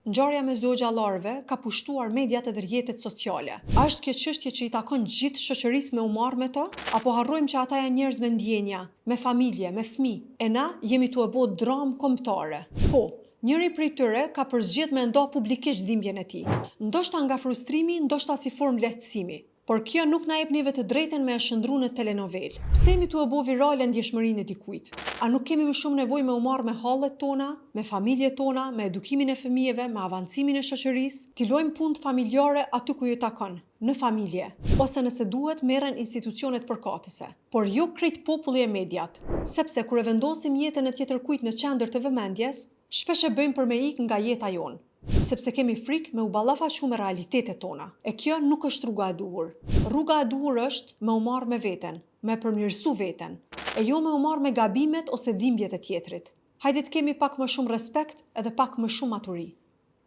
ngjarja mes dy xhallarëve ka pushtuar mediat edhe rrjetet sociale. A është kjo çështje që i takon gjithë shoqërisë me u marr me to? Apo harrojmë që ata janë njerëz me ndjenja, me familje, me fëmijë, e na jemi tu e bë dramë kombëtare? Po, njëri prej tyre ka përzgjedhur me ndo publikisht dhimbjen e tij. Ndoshta nga frustrimi, ndoshta si formë lehtësimi. Por kjo nuk na jep neve të drejtën me e shëndru në telenovel. Pse jemi tu e bo virale ndjeshmërinë e dikujt? A nuk kemi më shumë nevojë me u marrë me hallet tona, me familjet tona, me edukimin e fëmijëve, me avancimin e shoqërisë? Ti lojmë punë familjare aty ku ju takon, në familje, ose nëse duhet merren institucionet përkatëse. Por jo krejt populli e mediat, sepse kur e vendosim jetën e tjetërkujt në qendër të vëmendjes, shpesh e bëjmë për me ikë nga jeta jonë. Sepse kemi frikë me u ballafaqu me realitetet tona. E kjo nuk është rruga e duhur. Rruga e duhur është me u marrë me veten, me përmirësu veten, e jo me u marrë me gabimet ose dhimbjet e tjetrit. Hajde të kemi pak më shumë respekt edhe pak më shumë maturi.